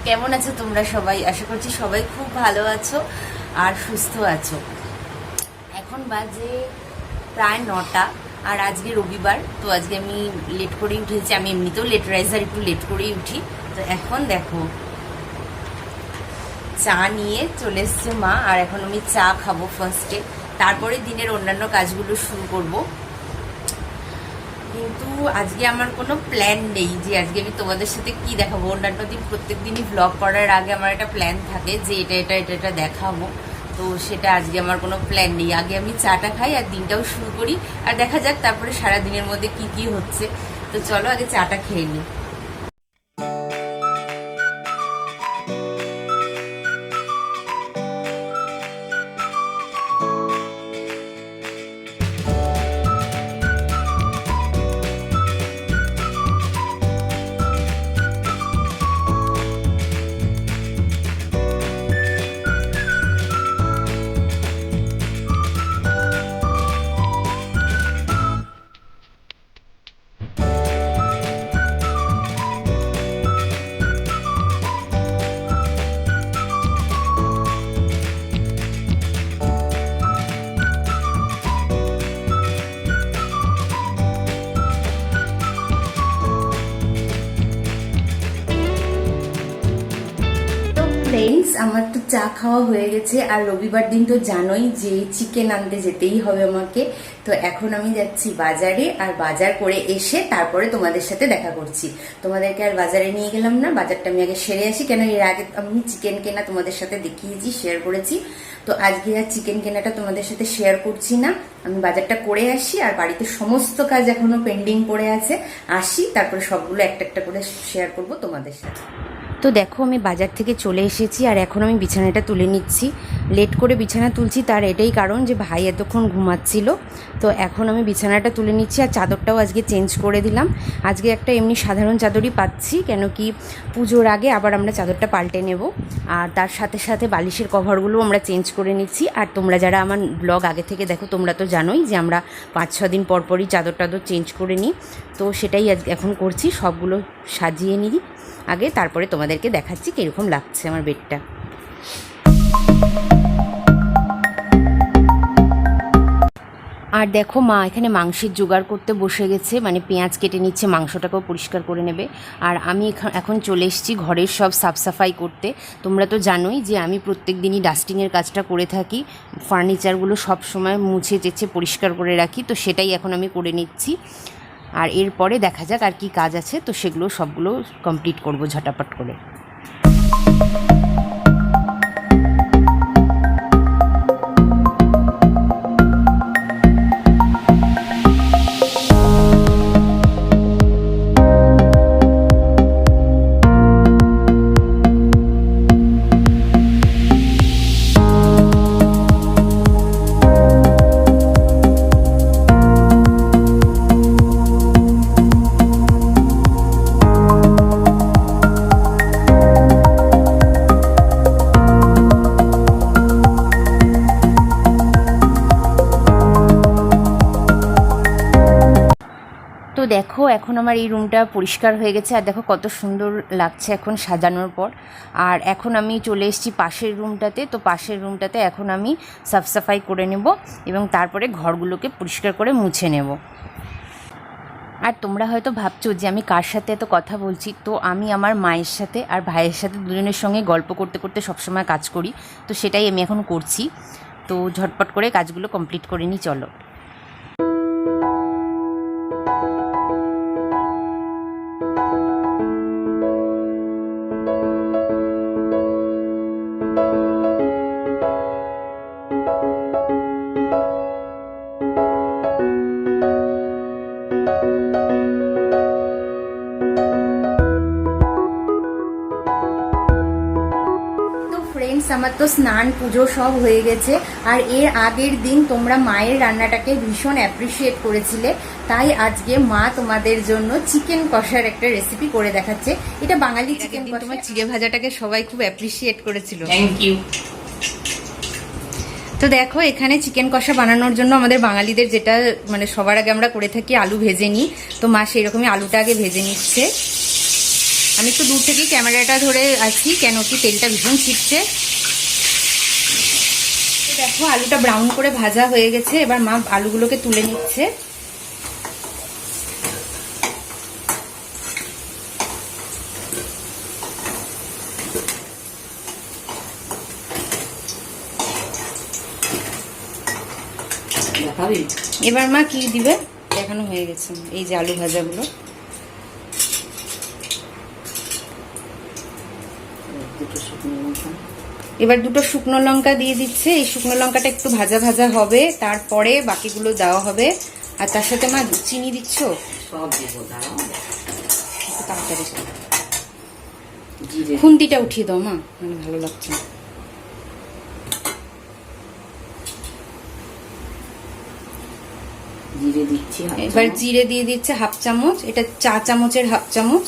কেমন আছো তোমরা সবাই? আশা করছি সবাই খুব ভালো আছো আর সুস্থ আছো। এখন বাজে প্রায় 9টা আর আজকে রবিবার, তো আজকে আমি লেট করেই উঠেছি। আমি এমনিতেও লেট রাইজার, একটু লেট করেই উঠি। তো এখন দেখো চা নিয়ে চলে এসছে মা, আর এখন আমি চা খাবো ফার্স্টে, তারপরে দিনের অন্যান্য কাজগুলো শুরু করব। কিন্তু আজকে আমার কোনো প্ল্যান নেই যে আজকে আমি তোমাদের সাথে কি দেখাবো। অন্যান্য দিন প্রত্যেক দিনই ব্লগ করার আগে আমার একটা প্ল্যান থাকে যে এটা দেখাবো, তো সেটা আজকে আমার কোনো প্ল্যান নেই। আগে আমি চাটা খাই আর দিনটাও শুরু করি, আর দেখা যাক তারপরে সারা দিনের মধ্যে কি কি হচ্ছে। তো চলো আগে চাটা খেয়ে নিই। ফ্রেন্ডস, আমার তো চা খাওয়া হয়ে গেছে, আর রবিবার দিন তো জানোই যে চিকেন আনতে যেতেই হবে আমাকে। তো এখন আমি যাচ্ছি বাজারে, আর বাজার করে এসে তারপরে তোমাদের সাথে দেখা করছি। তোমাদেরকে আর বাজারে নিয়ে গেলাম না, বাজারটা আমি আগে সেরে আসি, কেন এর আগে আমি চিকেন কেনা তোমাদের সাথে দেখিয়েছি, শেয়ার করেছি। তো আজকে আর চিকেন কেনাটা তোমাদের সাথে শেয়ার করছি না, আমি বাজারটা করে আসি। আর বাড়িতে সমস্ত কাজ এখনো পেন্ডিং পড়ে আছে, আসি তারপরে সবগুলো একটা একটা করে শেয়ার করব তোমাদের সাথে। তো দেখো আমি বাজার থেকে চলে এসেছি, আর এখন আমি বিছানাটা তুলে নিচ্ছি। লেট করে বিছানা তুলছি, তার এটাই কারণ যে ভাই এতক্ষণ ঘুমাচ্ছিল। তো এখন আমি বিছানাটা তুলে নিচ্ছি, আর চাদরটাও আজকে চেঞ্জ করে দিলাম। আজকে একটা এমনি সাধারণ চাদরই পাচ্ছি, কেন কি পুজোর আগে আবার আমরা চাদরটা পাল্টে নেব। আর তার সাথে সাথে বালিশের কভারগুলো আমরা চেঞ্জ করে নিচ্ছি। আর তোমরা যারা আমার ব্লগ আগে থেকে দেখো তোমরা তো জানোই যে আমরা 5-6 দিন পর পরই চাদর টাদর চেঞ্জ করে নিই। তো সেটাই এখন করছি, সবগুলো সাজিয়ে নিই আগে, তারপরে তোমাদেরকে দেখাচ্ছি কীরকম লাগছে আমার বেডটা। আর দেখো মা এখানে মাংসের জোগাড় করতে বসে গেছে, মানে পেঁয়াজ কেটে নিচ্ছে, মাংসটাকেও পরিষ্কার করে নেবে। আর আমি এখন চলে এসেছি ঘরের সব সাফসাফাই করতে। তোমরা তো জানোই যে আমি প্রত্যেক দিনই ডাস্টিংয়ের কাজটা করে থাকি, ফার্নিচারগুলো সব সময় মুছে চেঁচে পরিষ্কার করে রাখি। তো সেটাই এখন আমি করে নিচ্ছি, আর এরপরে দেখা যাক আর কি কাজ আছে। তো সেগুলো সবগুলো কমপ্লিট করব ঝটাপট করে। তো দেখো এখন আমার এই রুমটা পরিষ্কার হয়ে গেছে, আর দেখো কত সুন্দর লাগছে এখন সাজানোর পর। আর এখন আমি চলে এসেছি পাশের রুমটাতে। তো পাশের রুমটাতে এখন আমি সাফসাফাই করে নেব, এবং তারপরে ঘরগুলোকে পরিষ্কার করে মুছে নেব। আর তোমরা হয়তো ভাবছো যে আমি কার সাথে এত কথা বলছি। তো আমি আমার মায়ের সাথে আর ভাইয়ের সাথে দুজনের সঙ্গে গল্প করতে করতে সবসময় কাজ করি, তো সেটাই আমি এখন করছি। তো ঝটপট করে কাজগুলো কমপ্লিট করে নিই, চলো। ফ্রেন্ডস, আমার তো স্নান পুজো সব হয়ে গেছে, আর এর আগের দিন তোমরা মায়ের রান্নাটাকে ভীষণ অ্যাপ্রিসিয়েট করেছিলে, তাই আজকে মা তোমাদের জন্য চিকেন কষার একটা রেসিপি করে দেখাচ্ছে। এটা বাঙালি চিকেন কষা। তোমার চিড়ে ভাজাটাকে সবাই খুব অ্যাপ্রিসিয়েট করেছিল, থ্যাংক ইউ। তো দেখো এখানে চিকেন কষা বানানোর জন্য আমাদের বাঙালিদের যেটা মানে সবার আগে আমরা করে থাকি, আলু ভেজে নিই। তো মা সেই রকমই আলুটা আগে ভেজে নিচ্ছে, আমি একটু দূর থেকেই ক্যামেরাটা ধরে আছি, কেন কি তেলটা ভীষণ ছিটছে। দেখো আলুটা ব্রাউন করে ভাজা হয়ে গেছে, এবার মা আলুগুলোকে তুলে নিচ্ছে। এবার মা কি দিবে দেখানো হয়ে গেছে, এই যে আলু ভাজাগুলো। এবার দুটো শুকনো লঙ্কা দিয়ে দিচ্ছে, এই শুকনো লঙ্কাটা একটু ভাজা ভাজা হবে, তারপরে বাকিগুলো দেওয়া হবে। আর তার সাথে মা চিনি দিচ্ছ? তাড়াতাড়ি খুন্তিটা উঠিয়ে দাও মা, মানে ভালো লাগছে। জিরে দিচ্ছি, এবার জিরে দিয়ে দিচ্ছে হাফ চামচ, এটা চা চামচের হাফ চামচ।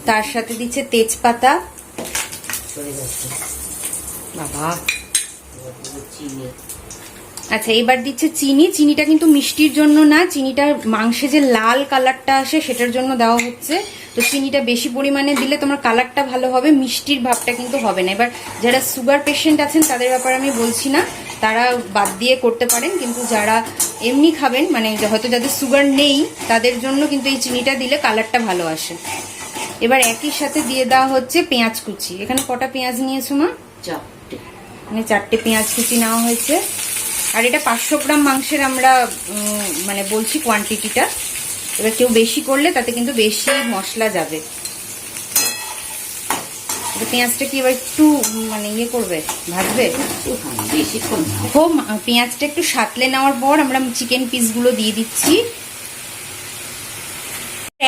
তার সাথে দিচ্ছে তেজপাতা, বাবা। আচ্ছা এবার দিচ্ছে চিনি। চিনিটা কিন্তু মিষ্টির জন্য না, চিনিটা মাংসে যে লাল কালারটা আসে সেটার জন্য দেওয়া হচ্ছে। তো চিনিটা বেশি পরিমাণে দিলে তোমার কালারটা ভালো হবে, মিষ্টির ভাবটা কিন্তু হবে না। এবার যারা সুগার পেশেন্ট আছেন তাদের ব্যাপারে আমি বলছি না, তারা বাদ দিয়ে করতে পারেন, কিন্তু যারা এমনি খাবেন, মানে হয়তো যাদের সুগার নেই তাদের জন্য কিন্তু এই চিনিটা দিলে কালারটা ভালো আসে। এবার একই সাথে দিয়ে দেওয়া হচ্ছে পেঁয়াজ কুচি। এখানে কটা পেঁয়াজ নিয়েছো মা? 4টে, মানে 4টে পেঁয়াজ কুচি নেওয়া হয়েছে। আর এটা 500 গ্রাম মাংসের আমরা মানে বলছি কোয়ান্টিটিটা। এবার কেউ বেশি করলে তাতে কিন্তু বেশি মশলা যাবে। পেঁয়াজটা কি এবার একটু মানে ইয়ে করবে, ভাজবে বেশিক্ষণ। পেঁয়াজটা একটু সাতলে নেওয়ার পর আমরা চিকেন পিসগুলো দিয়ে দিচ্ছি।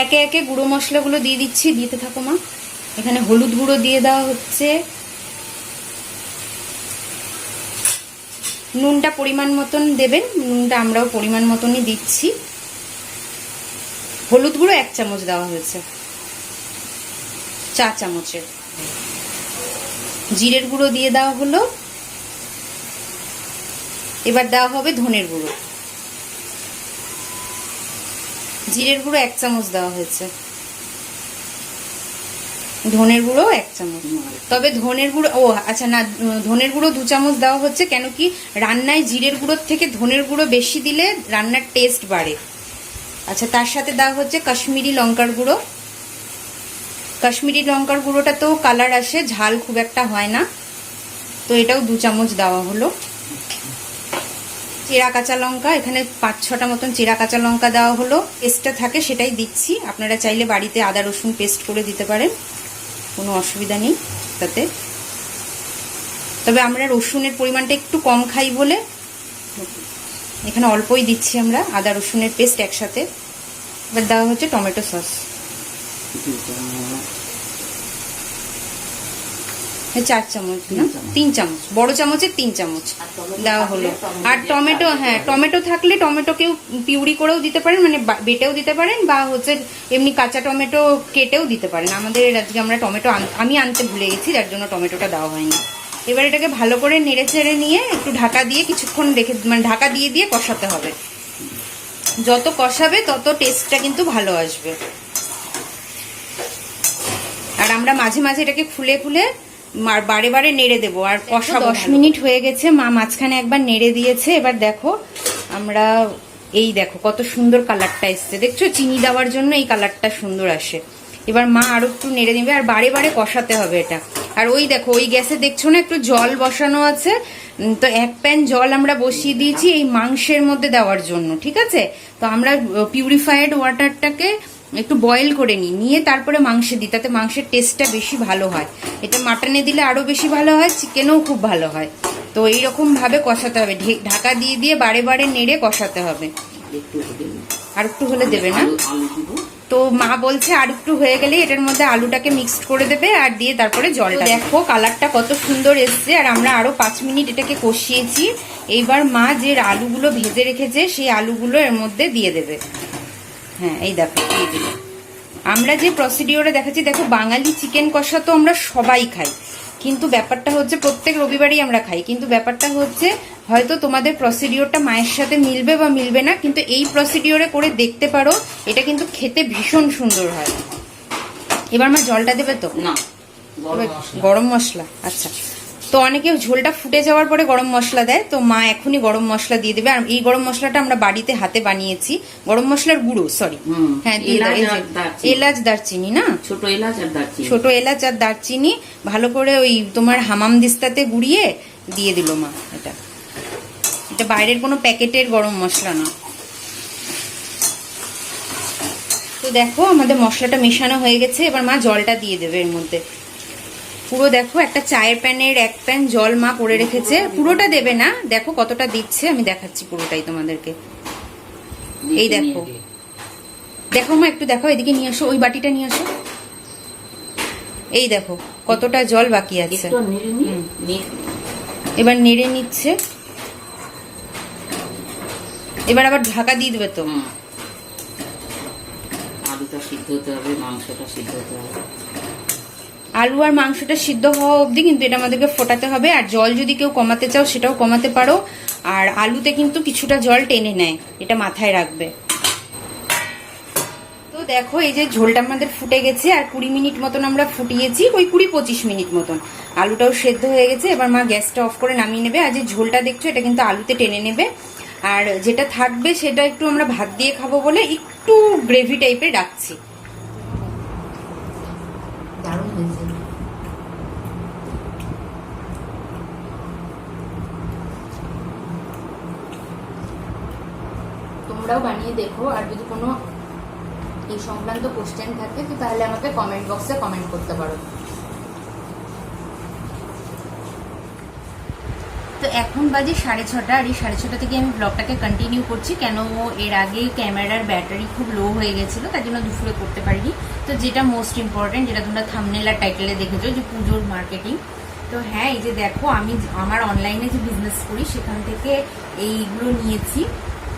একে একে গুঁড়ো মশলাগুলো দিয়ে দিচ্ছি, দিতে থাকো মা। এখানে হলুদ গুঁড়ো দিয়ে দেওয়া হচ্ছে, নুনটা পরিমাণ মতন দেবেন, নুনটা আমরাও পরিমাণ মতনই দিচ্ছি। হলুদ গুঁড়ো 1 চামচ দেওয়া হয়েছে, চা চামচের। জিরের গুঁড়ো দিয়ে দেওয়া হলো। এবার দেওয়া হবে ধনের গুঁড়ো। জিরের গুঁড়ো 1 চামচ দেওয়া হয়েছে, ধনের গুঁড়ো 1 চামচ। তবে ধনের গুঁড়ো, ও আচ্ছা না, ধনের গুঁড়ো 2 চামচ দেওয়া হচ্ছে, কেন কি রান্নায় জিরের গুঁড়োর থেকে ধনের গুঁড়ো বেশি দিলে রান্নার টেস্ট বাড়ে। আচ্ছা তার সাথে দেওয়া হচ্ছে কাশ্মীরি লঙ্কার গুঁড়ো। কাশ্মীরি লঙ্কার গুঁড়োটা তো কালার আসে, ঝাল খুব একটা হয় না, তো এটাও 2 চামচ দেওয়া হলো। চেরা কাঁচা লঙ্কা, এখানে 5-6টা মতন চেরা কাঁচা লঙ্কা দেওয়া হলো। পেস্টটা থাকে সেটাই দিচ্ছি, আপনারা চাইলে বাড়িতে আদা রসুন পেস্ট করে দিতে পারেন, কোনো অসুবিধা নেই তাতে। তবে আমরা রসুনের পরিমাণটা একটু কম খাই বলে এখানে অল্পই দিচ্ছি আমরা আদা রসুনের পেস্ট একসাথে। এবার দেওয়া হচ্ছে টমেটো সস, 4 চামচ না 3 চামচ, বড় চামচের 3 চামচ দেওয়া হলো। আর টমেটো, হ্যাঁ টমেটো থাকলে টমেটোকেও পিউরি করেও দিতে পারেন, মানে বেটেও দিতে পারেন, বা হচ্ছে এমনি কাঁচা টমেটো কেটেও দিতে পারেন। আমাদের আজকে আমরা টমেটো আমি আনতে ভুলে গেছি, যার জন্য টমেটোটা দেওয়া হয়নি। এবার এটাকে ভালো করে নেড়ে চেড়ে নিয়ে একটু ঢাকা দিয়ে কিছুক্ষণ রেখে, মানে ঢাকা দিয়ে দিয়ে কষাতে হবে। যত কষাবে তত টেস্টটা কিন্তু ভালো আসবে। আর আমরা মাঝে মাঝে এটাকে খুলে খুলে বারে বারে নেড়ে দেবো আর কষাবো। 10 মিনিট হয়ে গেছে, মা মাঝখানে একবার নেড়ে দিয়েছে। এবার দেখো আমরা, এই দেখো কত সুন্দর কালারটা এসছে, দেখছো চিনি দেওয়ার জন্য এই কালারটা সুন্দর আসে। এবার মা আরো একটু নেড়ে দিবে আর বারে বারে কষাতে হবে এটা। আর ওই দেখো ওই গ্যাসে দেখছো না একটু জল বসানো আছে, তো 1 প্যান জল আমরা বসিয়ে দিয়েছি এই মাংসের মধ্যে দেওয়ার জন্য, ঠিক আছে। তো আমরা পিউরিফাইড ওয়াটারটাকে একটু বয়েল করে নিয়ে তারপরে মাংসে দিই, তাতে মাংসের টেস্টটা বেশি ভালো হয়। এটা মাটনে দিলে আরো বেশি ভালো হয়, চিকেনেও খুব ভালো হয়। তো এইরকম ভাবে কষাতে হবে, ঢাকা দিয়ে দিয়ে বারে বারে নেড়ে কষাতে হবে। আর একটু হলে দেবে না, তো মা বলছে আর একটু হয়ে গেলে এটার মধ্যে আলুটাকে মিক্সড করে দেবে আর দিয়ে তারপরে জলটা। দেখো কালারটা কত সুন্দর এসছে, আর আমরা আরো 5 মিনিট এটাকে কষিয়েছি। এইবার মা যে আলুগুলো ভেজে রেখেছে সেই আলুগুলো এর মধ্যে দিয়ে দেবে। হ্যাঁ এই দেখো দিয়ে দিল। আমরা যে প্রসিডিওরে দেখাচ্ছি, দেখো বাঙালি চিকেন কষা তো আমরা সবাই খাই, কিন্তু ব্যাপারটা হচ্ছে প্রত্যেক রবিবারই আমরা খাই, কিন্তু ব্যাপারটা হচ্ছে হয়তো তোমাদের প্রসিডিওরটা মায়ের সাথে মিলবে বা মিলবে না, কিন্তু এই প্রসিডিওরে করে দেখতে পারো, এটা কিন্তু খেতে ভীষণ সুন্দর হয়। এবার মা জলটা দেবে তো? না, গরম মশলা, আচ্ছা। তো অনেকে ঝোলটা ফুটে যাওয়ার পরে গরম মশলা দেয়, তো মা এখনই গরম মশলা দিয়ে দেবে। আর এই গরম মশলাটা আমরা বাড়িতে হাতে বানিয়েছি, গরম মশলার গুঁড়ো, সরি, হ্যাঁ দিয়ে দাও। এই যে এলাচ দারচিনি না, ছোট এলাচ আর দারচিনি, ছোট এলাচ আর দারচিনি ভালো করে ওই তোমার হামাম দিস্তাতে গুঁড়িয়ে দিয়ে দিল মা। এটা এটা বাইরের কোনো প্যাকেটের গরম মশলা না। তো দেখো আমাদের মশলাটা মেশানো হয়ে গেছে, এবার মা জলটা দিয়ে দেবে এর মধ্যে। পুরো দেখো একটা চায়ের প্যানের 1 প্যান জল মা করে রেখেছে, পুরোটা দেবে না, দেখো কতটা দিচ্ছে, আমি দেখাচ্ছি পুরোটাই তোমাদেরকে। এই দেখো, দেখো মা একটু দেখো, এদিকে নিয়ে আসো, ওই বাটিটা নিয়ে আসো। এই দেখো কতটা জল বাকি আছে। এবার নেড়ে নিচ্ছে, এবার আবার ঢাকা দিয়ে দেবে তো। আলুটা সিদ্ধ হতে হবে, মাংসটা সিদ্ধ হতে হবে। আলু আর মাংসটা সিদ্ধ হওয়া অবধি কিন্তু এটা আমাদেরকে ফোটাতে হবে। আর জল যদি কেউ কমাতে চাও সেটাও কমাতে পারো, আর আলুতে কিন্তু কিছুটা জল টেনে নেয়, এটা মাথায় রাখবে। তো দেখো এই যে ঝোলটা আমাদের ফুটে গেছে, আর 20 মিনিট মতন আমরা ফুটিয়েছি, ওই 20-25 মিনিট মতন। আলুটাও সেদ্ধ হয়ে গেছে, এবার মা গ্যাসটা অফ করে নামিয়ে নেবে। আর যে ঝোলটা দেখছো এটা কিন্তু আলুতে টেনে নেবে, আর যেটা থাকবে সেটা একটু আমরা ভাত দিয়ে খাবো বলে একটু গ্রেভি টাইপের রাখছি। দারুণ হয়েছে। তোমরাও বানিয়ে দেখো, আর যদি কোনো এই সংক্রান্ত কোশ্চেন থাকে তো তাহলে আমাকে কমেন্ট বক্সে কমেন্ট করতে পারো। তো এখন বাজে 6:30, আর এই 6:30 থেকে আমি ব্লগটাকে কন্টিনিউ করছি। কেন এর আগে ক্যামেরার ব্যাটারি খুব লো হয়ে গেছিলো, তার জন্য দুপুরে করতে পারিনি। তো যেটা মোস্ট ইম্পর্টেন্ট, যেটা তোমরা থাম্বনেল আর টাইটেলে দেখেছো, যে পুজোর মার্কেটিং। তো হ্যাঁ, এই যে দেখো আমি আমার অনলাইনে যে বিজনেস করি সেখান থেকে এইগুলো নিয়েছি,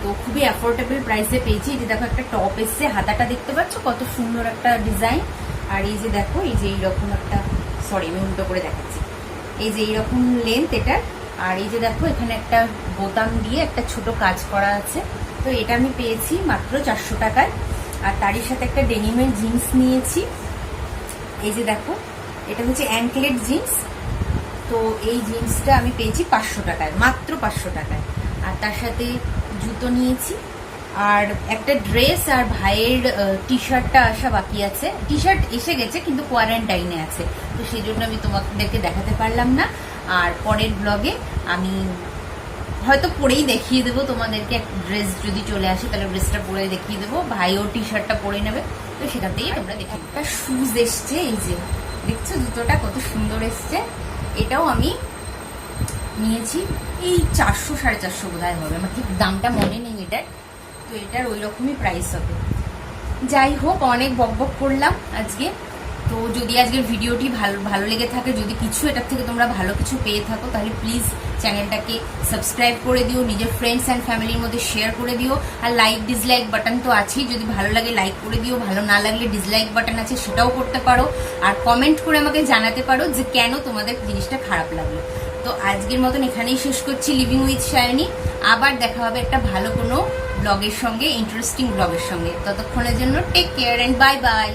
তো খুবই অ্যাফোর্ডেবল প্রাইসে পেয়েছি। এই যে দেখো একটা টপ এসছে, হাতাটা দেখতে পাচ্ছ কত সুন্দর একটা ডিজাইন। আর এই যে দেখো এই যে এইরকম একটা, সরি আমি উল্টো করে দেখাচ্ছি, এই যে এইরকম লেন্থ এটার। আর এই যে দেখো এখানে একটা বোতাম দিয়ে একটা ছোট কাজ করা আছে। তো এটা আমি পেয়েছি মাত্র 400 টাকায়। আর তারই সাথে একটা ডেনিমের জিন্স নিয়েছি, এই যে দেখো এটা হচ্ছে অ্যাঙ্কলেট জিন্স। তো এই জিন্সটা আমি পেয়েছি 500 টাকায়, মাত্র 500 টাকায়। আর তার সাথে জুতো নিয়েছি, আর একটা ড্রেস, আর ভাইয়ের টি শার্টটা আসা বাকি আছে। টি শার্ট এসে গেছে কিন্তু কোয়ারেন্টাইনে আছে, তো সেই জন্য আমি তোমাদেরকে দেখাতে পারলাম না। আর পরের ব্লগে আমি হয়তো পরেই দেখিয়ে দেবো তোমাদেরকে, ড্রেস যদি চলে আসে তাহলে ড্রেসটা পরে দেখিয়ে দেবো, ভাইও টি শার্টটা পরে নেবে। তো সেখান থেকেই তোমরা দেখো। একটা শুজ এসছে, এই যে দেখছো জুতোটা কত সুন্দর এসছে, এটাও আমি নিয়েছি এই 400-450 বোধহয় হবে, আমার ঠিক দামটা মনে নেই এটার। তো এটার ওই রকমই প্রাইস হবে। যাই হোক, অনেক বকবক করলাম আজকে। তো যদি আজকের ভিডিওটি ভালো লেগে থাকে, যদি কিছু এটার থেকে তোমরা ভালো কিছু পেয়ে থাকো, তাহলে প্লিজ চ্যানেলটাকে সাবস্ক্রাইব করে দিও, নিজের ফ্রেন্ডস অ্যান্ড ফ্যামিলির মধ্যে শেয়ার করে দিও। আর লাইক ডিসলাইক বাটন তো আছেই, যদি ভালো লাগে লাইক করে দিও, ভালো না লাগলে ডিসলাইক বাটন আছে সেটাও করতে পারো। আর কমেন্ট করে আমাকে জানাতে পারো যে কেন তোমাদের জিনিসটা খারাপ লাগলো। তো আজকের মতন এখানেই শেষ করছি লিভিং উইথ সায়নী। আবার দেখা হবে একটা ভালো কোনো ব্লগের সঙ্গে, ইন্টারেস্টিং ব্লগের সঙ্গে। ততক্ষণের জন্য take care and bye by.